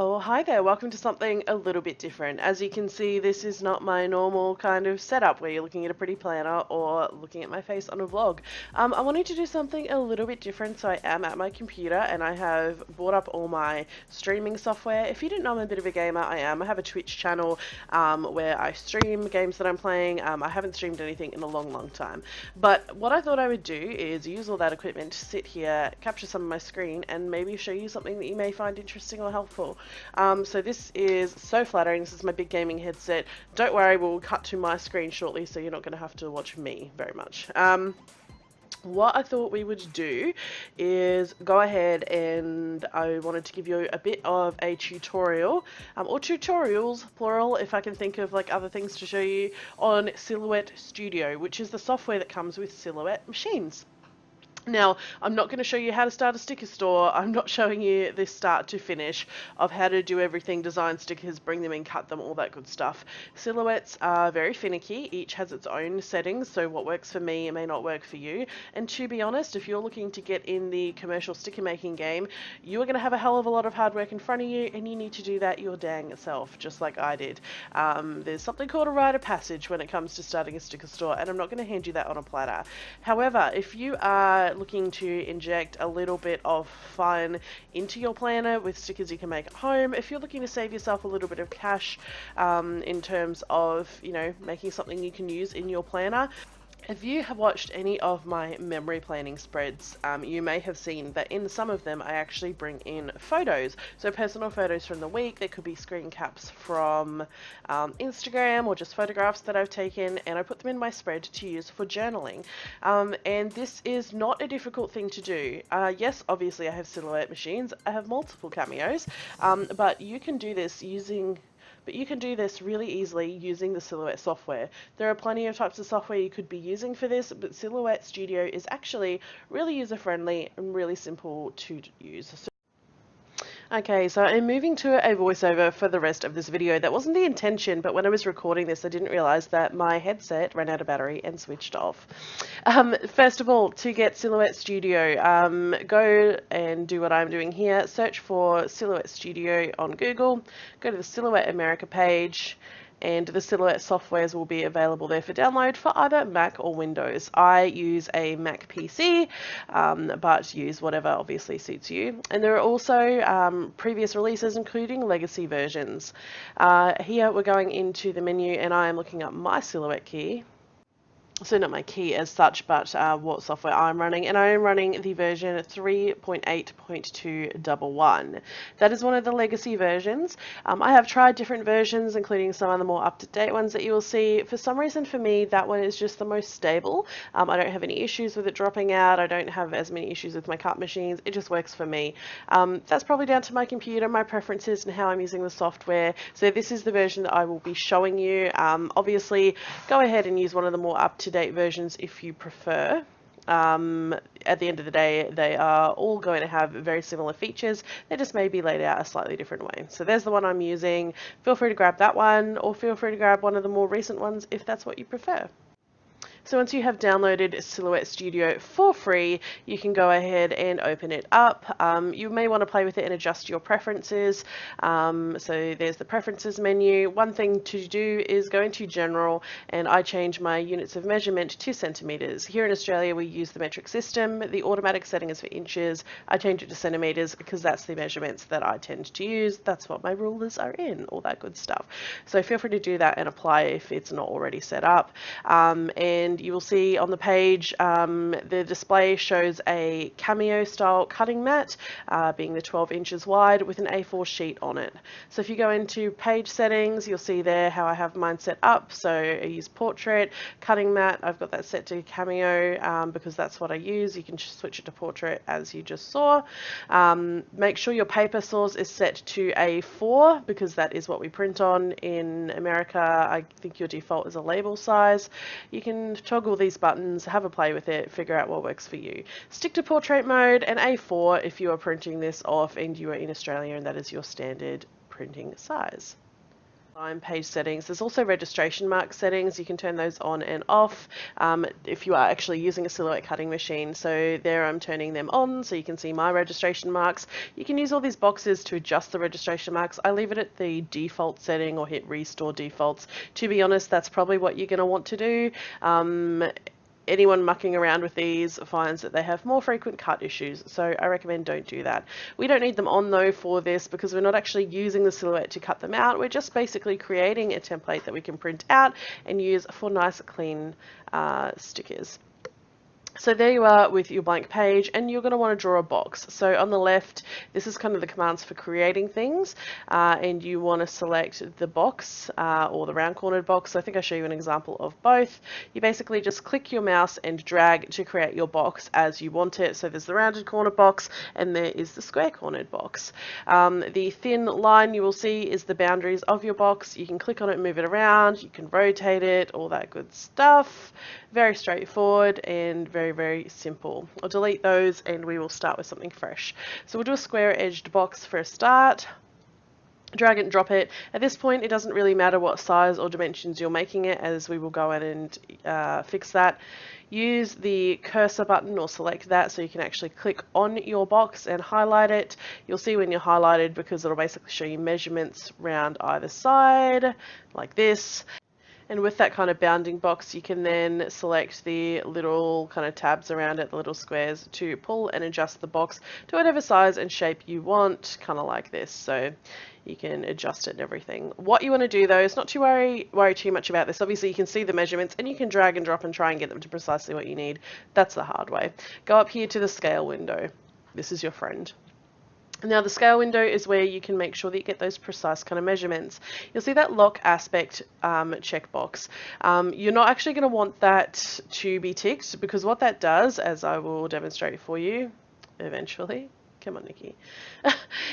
Oh, hi there. Welcome to something a little bit different. As you can see, this is not my normal kind of setup where you're looking at a pretty planner or looking at my face on a vlog. I wanted to do something a little bit different, so I am at my computer and I have brought up all my streaming software. If you didn't know I'm a bit of a gamer, I am. I have a Twitch channel where I stream games that I'm playing. I haven't streamed anything in a long time. But what I thought I would do is use all that equipment to sit here, capture some of my screen, and maybe show you something that you may find interesting or helpful. So this is so flattering. This is my big gaming headset. Don't worry, we'll cut to my screen shortly, so you're not going to have to watch me very much. What I thought we would do is go ahead and I wanted to give you a bit of a tutorial, or tutorials, plural, if I can think of like other things to show you, on Silhouette Studio, which is the software that comes with Silhouette machines. Now, I'm not going to show you how to start a sticker store. I'm not showing you this start to finish of how to do everything, design stickers, bring them in, cut them, all that good stuff. Silhouettes are very finicky. Each has its own settings, so what works for me may not work for you. And to be honest, if you're looking to get in the commercial sticker making game, you are going to have a hell of a lot of hard work in front of you, and you need to do that your dang self, just like I did. There's something called a rite of passage when it comes to starting a sticker store, and I'm not going to hand you that on a platter. However, if you are looking to inject a little bit of fun into your planner with stickers you can make at home, if you're looking to save yourself a little bit of cash in terms of, you know, making something you can use in your planner, if you have watched any of my memory planning spreads, you may have seen that in some of them I actually bring in photos. So personal photos from the week, there could be screen caps from Instagram or just photographs that I've taken, and I put them in my spread to use for journaling. And this is not a difficult thing to do. Yes, obviously I have Silhouette machines, I have multiple Cameos, but you can do this really easily using the Silhouette software. There are plenty of types of software you could be using for this, but Silhouette Studio is actually really user-friendly and really simple to use. Okay, so I'm moving to a voiceover for the rest of this video. That wasn't the intention, but when I was recording this, I didn't realize that my headset ran out of battery and switched off. First of all, to get Silhouette Studio, go and do what I'm doing here. Search for Silhouette Studio on Google, go to the Silhouette America page, and the Silhouette softwares will be available there for download for either Mac or Windows. I use a Mac PC, but use whatever obviously suits you. And there are also previous releases, including legacy versions. Here we're going into the menu and I am looking up my Silhouette key. So not my key as such, but what software I'm running, and I am running the version 3.8.211. That is one of the legacy versions. I have tried different versions, including some of the more up-to-date ones that you will see. For some reason, for me, that one is just the most stable. I don't have any issues with it dropping out. I don't have as many issues with my cut machines. It just works for me. That's probably down to my computer, my preferences, and how I'm using the software. So this is the version that I will be showing you. Obviously, go ahead and use one of the more up-to-date versions if you prefer. At the end of the day, they are all going to have very similar features. They just may be laid out a slightly different way. So there's the one I'm using. Feel free to grab that one, or feel free to grab one of the more recent ones if that's what you prefer. So once you have downloaded Silhouette Studio for free, you can go ahead and open it up. You may want to play with it and adjust your preferences. So there's the preferences menu. One thing to do is go into general, and I change my units of measurement to centimeters. Here in Australia, we use the metric system. The automatic setting is for inches. I change it to centimeters because that's the measurements that I tend to use. That's what my rulers are in, all that good stuff. So feel free to do that and apply if it's not already set up. And you will see on the page the display shows a Cameo style cutting mat, being the 12 inches wide with an A4 sheet on it. So if you go into page settings, you'll see there how I have mine set up. So I use portrait, cutting mat, I've got that set to Cameo because that's what I use. You can switch it to portrait as you just saw. Make sure your paper source is set to A4 because that is what we print on in America. I think your default is a label size. You can toggle these buttons, have a play with it, figure out what works for you. Stick to portrait mode and A4 if you are printing this off and you are in Australia and that is your standard printing size. page settings. There's also registration mark settings. You can turn those on and off if you are actually using a silhouette cutting machine. So there I'm turning them on so you can see my registration marks. You can use all these boxes to adjust the registration marks. I leave it at the default setting or hit restore defaults. To be honest, that's probably what you're going to want to do. Anyone mucking around with these finds that they have more frequent cut issues, so I recommend don't do that. We don't need them on though for this because we're not actually using the silhouette to cut them out. We're just basically creating a template that we can print out and use for nice clean stickers. So there you are with your blank page, and you're going to want to draw a box. So on the left, this is kind of the commands for creating things, and you want to select the box or the round cornered box. So I think I'll show you an example of both. You basically just click your mouse and drag to create your box as you want it. So there's the rounded corner box and there is the square cornered box. The thin line you will see is the boundaries of your box. You can click on it and move it around. You can rotate it, all that good stuff. Very straightforward and very simple. I'll delete those and we will start with something fresh. So we'll do a square edged box for a start. Drag it and drop it. At this point, it doesn't really matter what size or dimensions you're making it, as we will go in and fix that. Use the cursor button or select that so you can actually click on your box and highlight it. You'll see when you're highlighted because it'll basically show you measurements around either side, like this. And with that kind of bounding box, you can then select the little kind of tabs around it, the little squares, to pull and adjust the box to whatever size and shape you want, kind of like this. So you can adjust it and everything. What you want to do though is not to worry too much about this. Obviously you can see the measurements and you can drag and drop and try and get them to precisely what you need. That's the hard way. Go up here to the scale window. This is your friend. Now the scale window is where you can make sure that you get those precise kind of measurements. You'll see that lock aspect checkbox. You're not actually going to want that to be ticked, because what that does, as I will demonstrate for you eventually, come on Nikki,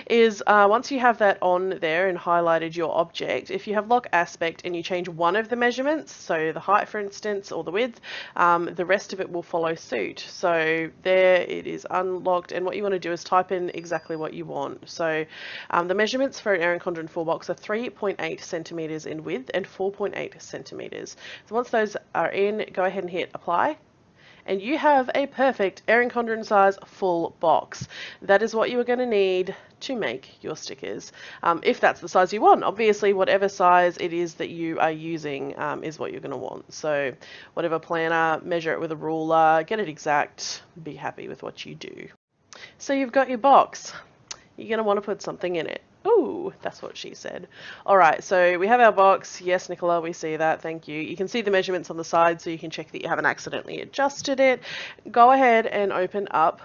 is once you have that on there and highlighted your object, if you have lock aspect and you change one of the measurements, so the height for instance or the width, the rest of it will follow suit. So there it is unlocked, and what you want to do is type in exactly what you want. So the measurements for an Erin Condren 4 box are 3.8 centimeters in width and 4.8 centimeters. So once those are in, go ahead and hit apply. And you have a perfect Erin Condren size full box. That is what you are going to need to make your stickers. If that's the size you want, obviously whatever size it is that you are using is what you're going to want. So whatever planner, measure it with a ruler, get it exact, be happy with what you do. So you've got your box. You're going to want to put something in it. Ooh, that's what she said. All right, so we have our box. Yes, Nicola, we see that. Thank you. You can see the measurements on the side so you can check that you haven't accidentally adjusted it. Go ahead and open up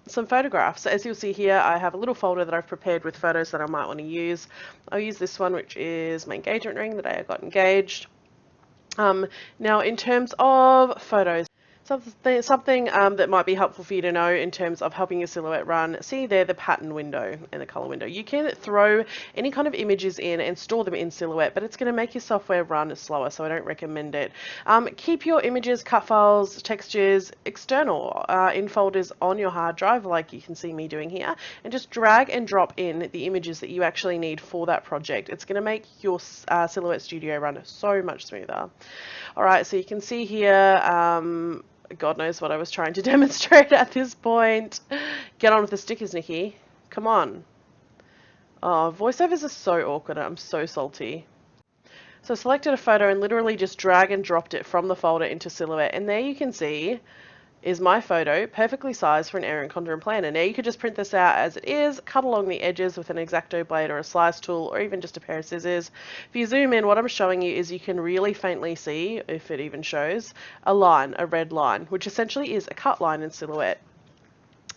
some photographs. So as you'll see here, I have a little folder that I've prepared with photos that I might want to use. I'll use this one, which is my engagement ring, the day I got engaged. Now, in terms of photos, something that might be helpful for you to know in terms of helping your silhouette run. See there the pattern window and the color window. You can throw any kind of images in and store them in Silhouette, but it's going to make your software run slower, so I don't recommend it. Keep your images, cut files, textures external in folders on your hard drive, like you can see me doing here, and just drag and drop in the images that you actually need for that project. It's going to make your Silhouette Studio run so much smoother. All right, so you can see here, God knows what I was trying to demonstrate at this point. Get on with the stickers, Nikki. Come on. Oh, voiceovers are so awkward. I'm so salty. So I selected a photo and literally just drag and dropped it from the folder into Silhouette. And there you can see is my photo, perfectly sized for an Erin Condren planner. Now you could just print this out as it is, cut along the edges with an X-Acto blade or a slice tool, or even just a pair of scissors. If you zoom in, what I'm showing you is you can really faintly see, if it even shows, a line, a red line, which essentially is a cut line in Silhouette.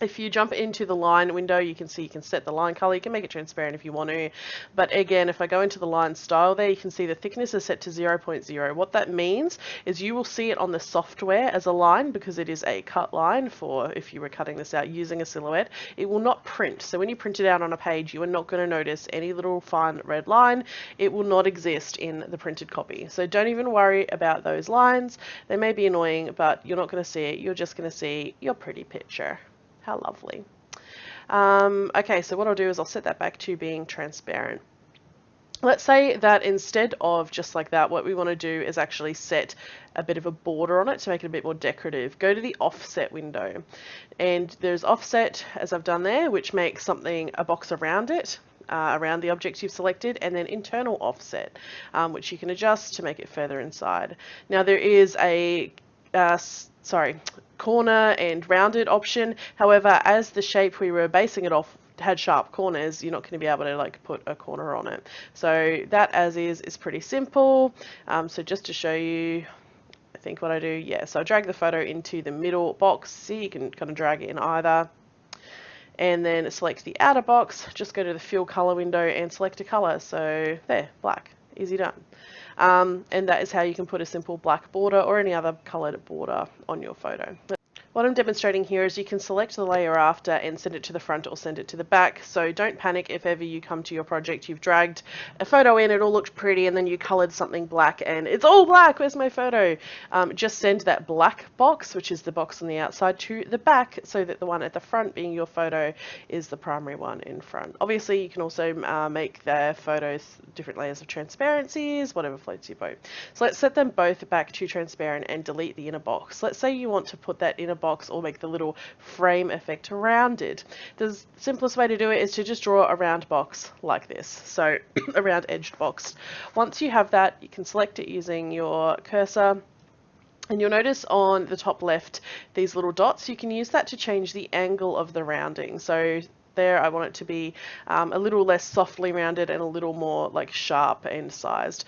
If you jump into the line window, you can see you can set the line color. You can make it transparent if you want to. But again, if I go into the line style there, you can see the thickness is set to 0.0. What that means is you will see it on the software as a line because it is a cut line for if you were cutting this out using a Silhouette. It will not print. So when you print it out on a page, you are not going to notice any little fine red line. It will not exist in the printed copy. So don't even worry about those lines. They may be annoying, but you're not going to see it. You're just going to see your pretty picture. How lovely. Okay, so what I'll do is I'll set that back to being transparent. Let's say that instead of just like that, what we want to do is actually set a bit of a border on it to make it a bit more decorative. Go to the offset window, and there's offset, as I've done there, which makes something a box around it, around the object you've selected, and then internal offset, which you can adjust to make it further inside. Now there is a corner and rounded option. However, as the shape we were basing it off had sharp corners, you're not going to be able to like put a corner on it. So that as is pretty simple. So just to show you, I think what I do, yeah, so I drag the photo into the middle box. See, you can kind of drag it in either. And then select the outer box, just go to the fill color window and select a color. So there, black, easy done. And that is how you can put a simple black border or any other colored border on your photo. What I'm demonstrating here is you can select the layer after and send it to the front or send it to the back. So don't panic if ever you come to your project, you've dragged a photo in, it all looked pretty, and then you colored something black and it's all black, where's my photo? Just send that black box, which is the box on the outside, to the back so that the one at the front, being your photo, is the primary one in front. Obviously you can also make the photos different layers of transparencies, whatever floats your boat. So let's set them both back to transparent and delete the inner box. Let's say you want to put that inner box or make the little frame effect rounded. The simplest way to do it is to just draw a round box like this. So a round edged box. Once you have that, you can select it using your cursor. And you'll notice on the top left, these little dots, you can use that to change the angle of the rounding. So there, I want it to be a little less softly rounded and a little more like sharp and sized.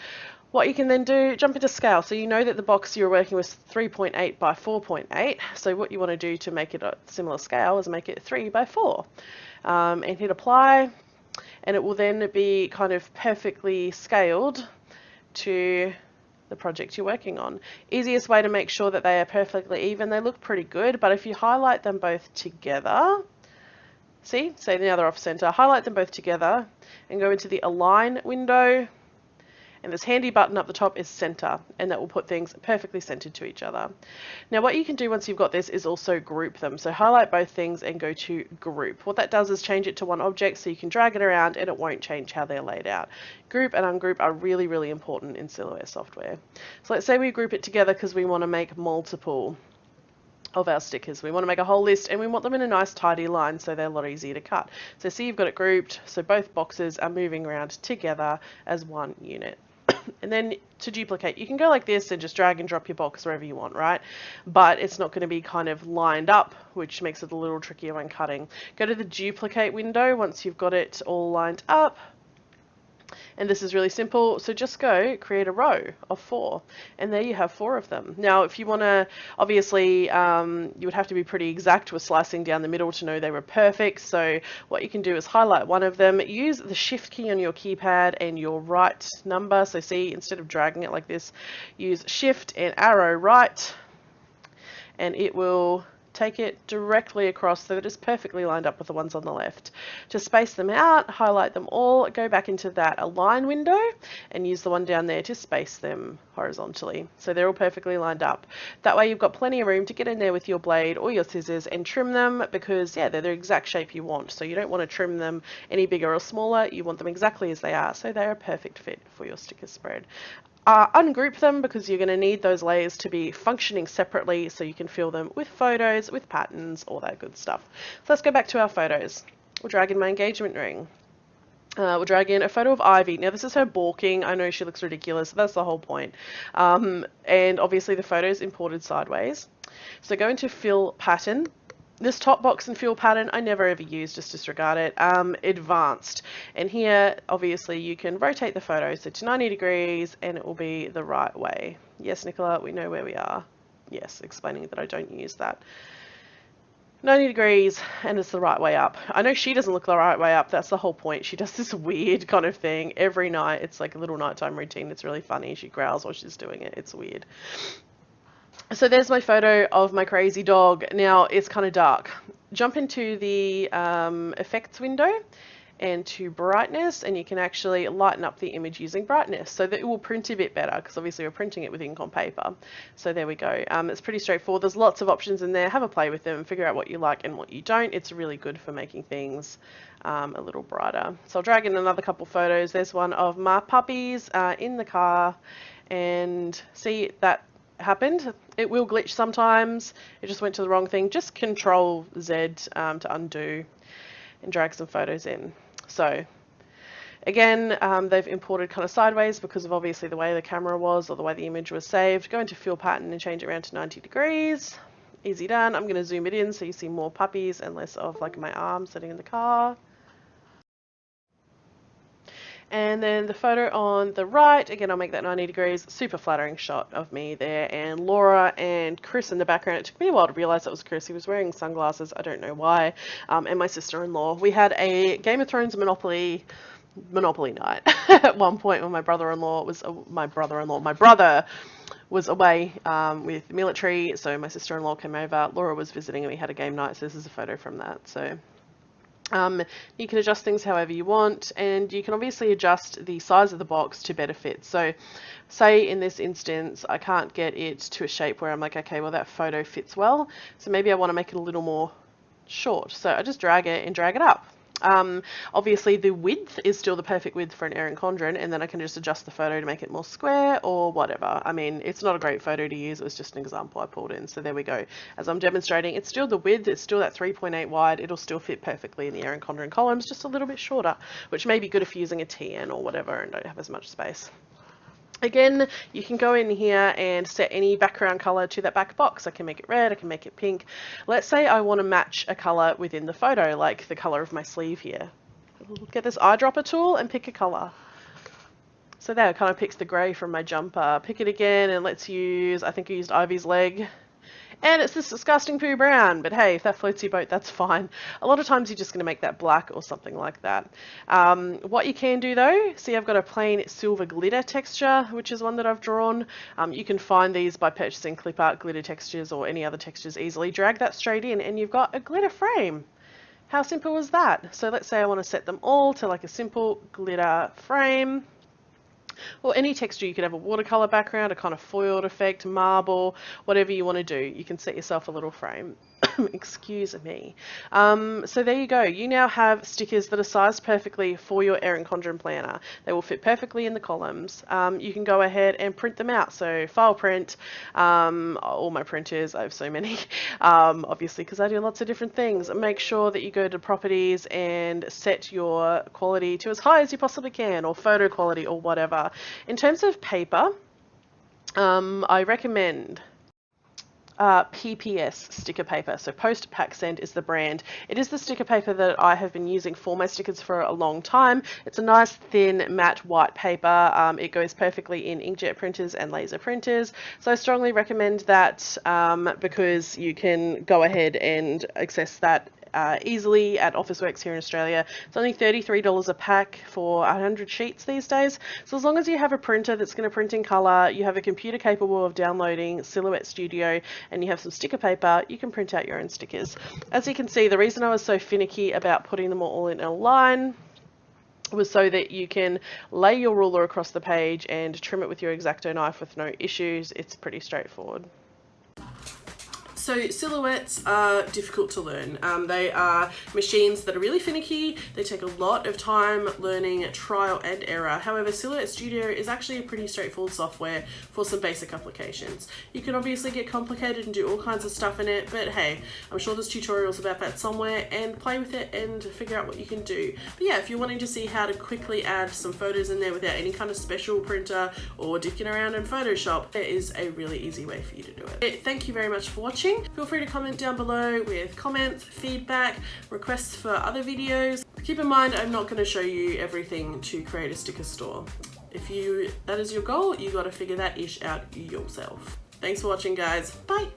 What you can then do, jump into scale. So you know that the box you're working with is 3.8 by 4.8. So what you want to do to make it a similar scale is make it 3 by 4. And hit apply. And it will then be kind of perfectly scaled to the project you're working on. Easiest way to make sure that they are perfectly even. They look pretty good, but if you highlight them both together, see, say now they're off center, highlight them both together and go into the align window. And this handy button up the top is center, and that will put things perfectly centered to each other. Now what you can do once you've got this is also group them. So highlight both things and go to group. What that does is change it to one object so you can drag it around and it won't change how they're laid out. Group and ungroup are really, really important in Silhouette software. So let's say we group it together because we want to make multiple of our stickers. We want to make a whole list and we want them in a nice tidy line so they're a lot easier to cut. So see, you've got it grouped, so both boxes are moving around together as one unit. And then to duplicate, you can go like this and just drag and drop your box wherever you want, right? But it's not going to be kind of lined up, which makes it a little trickier when cutting. Go to the duplicate window once you've got it all lined up. And this is really simple, so just go create a row of 4, and there you have 4 of them. Now if you want to, obviously you would have to be pretty exact with slicing down the middle to know they were perfect, so what you can do is highlight one of them, use the shift key on your keypad and your right number, so see, instead of dragging it like this, use shift and arrow right, and it will take it directly across so that it's perfectly lined up with the ones on the left. To space them out, highlight them all, go back into that align window and use the one down there to space them horizontally so they're all perfectly lined up. That way you've got plenty of room to get in there with your blade or your scissors and trim them, because yeah, they're the exact shape you want, so you don't want to trim them any bigger or smaller, you want them exactly as they are, so they're a perfect fit for your sticker spread. Ungroup them because you're going to need those layers to be functioning separately so you can fill them with photos, with patterns, all that good stuff. So let's go back to our photos. We'll drag in my engagement ring. We'll drag in a photo of Ivy. Now this is her balking. I know she looks ridiculous. That's the whole point. And obviously the photo is imported sideways. So go into fill pattern. This top box and fill pattern I never ever use, just disregard it. Advanced, and here obviously you can rotate the photo so to 90 degrees and it will be the right way. Yes, Nicola, we know where we are. Yes, explaining that I don't use that. 90 degrees and it's the right way up. I know she doesn't look the right way up, that's the whole point. She does this weird kind of thing every night. It's like a little nighttime routine. It's really funny. She growls while she's doing it. It's weird. So there's my photo of my crazy dog. Now it's kind of dark. Jump into the effects window and to brightness, and you can actually lighten up the image using brightness so that it will print a bit better, because obviously we're printing it with ink on paper. So there we go. It's pretty straightforward. There's lots of options in there. Have a play with them, figure out what you like and what you don't. It's really good for making things a little brighter. So I'll drag in another couple photos. There's one of my puppies in the car, and see that happened. It will glitch sometimes. It just went to the wrong thing. Just Control Z to undo and drag some photos in. So again, they've imported kind of sideways because of obviously the way the camera was or the way the image was saved. Go into fill pattern and change it around to 90 degrees. Easy done. I'm going to zoom it in so you see more puppies and less of like my arm sitting in the car. And then the photo on the right, again, I'll make that 90 degrees, super flattering shot of me there, and Laura and Chris in the background. It took me a while to realize that was Chris. He was wearing sunglasses, I don't know why, and my sister-in-law. We had a Game of Thrones Monopoly night at one point when my brother was away with the military, so my sister-in-law came over. Laura was visiting and we had a game night, so this is a photo from that. So you can adjust things however you want, and you can obviously adjust the size of the box to better fit. So say in this instance I can't get it to a shape where I'm like, okay, well that photo fits well, so maybe I want to make it a little more short. So I just drag it and drag it up. Obviously the width is still the perfect width for an Erin Condren, and then I can just adjust the photo to make it more square or whatever. I mean, it's not a great photo to use, it was just an example I pulled in. So there we go. As I'm demonstrating, it's still the width, it's still that 3.8 wide, it'll still fit perfectly in the Erin Condren columns, just a little bit shorter, which may be good if you're using a TN or whatever and don't have as much space. Again, you can go in here and set any background color to that back box. I can make it red, I can make it pink. Let's say I want to match a color within the photo, like the color of my sleeve here. Get this eyedropper tool and pick a color. So there, it kind of picks the gray from my jumper. Pick it again and let's use, I think I used Ivy's leg. And it's this disgusting poo brown, but hey, if that floats your boat, that's fine. A lot of times you're just going to make that black or something like that. What you can do though, see I've got a plain silver glitter texture, which is one that I've drawn. You can find these by purchasing clip art glitter textures or any other textures easily. Drag that straight in and you've got a glitter frame. How simple was that? So let's say I want to set them all to like a simple glitter frame. Or any texture. You could have a watercolor background, a kind of foiled effect, marble, whatever you want to do. You can set yourself a little frame. Excuse me. So there you go. You now have stickers that are sized perfectly for your Erin Condren planner. They will fit perfectly in the columns. You can go ahead and print them out. So file print, all my printers, I have so many, obviously because I do lots of different things. Make sure that you go to properties and set your quality to as high as you possibly can, or photo quality or whatever. In terms of paper, I recommend PPS sticker paper. So Post Pack Send is the brand. It is the sticker paper that I have been using for my stickers for a long time. It's a nice thin matte white paper. It goes perfectly in inkjet printers and laser printers. So I strongly recommend that because you can go ahead and access that easily at Officeworks here in Australia. It's only $33 a pack for 100 sheets these days. So as long as you have a printer that's going to print in color, you have a computer capable of downloading Silhouette Studio, and you have some sticker paper, you can print out your own stickers. As you can see, the reason I was so finicky about putting them all in a line was so that you can lay your ruler across the page and trim it with your X-Acto knife with no issues. It's pretty straightforward. So silhouettes are difficult to learn. They are machines that are really finicky. They take a lot of time learning, trial and error. However, Silhouette Studio is actually a pretty straightforward software for some basic applications. You can obviously get complicated and do all kinds of stuff in it, but hey, I'm sure there's tutorials about that somewhere, and play with it and figure out what you can do. But yeah, if you're wanting to see how to quickly add some photos in there without any kind of special printer or dicking around in Photoshop, there is a really easy way for you to do it. Thank you very much for watching. Feel free to comment down below with comments, feedback, requests for other videos. Keep in mind, I'm not going to show you everything to create a sticker store. If that is your goal, you got to figure that ish out yourself. Thanks for watching, guys. Bye.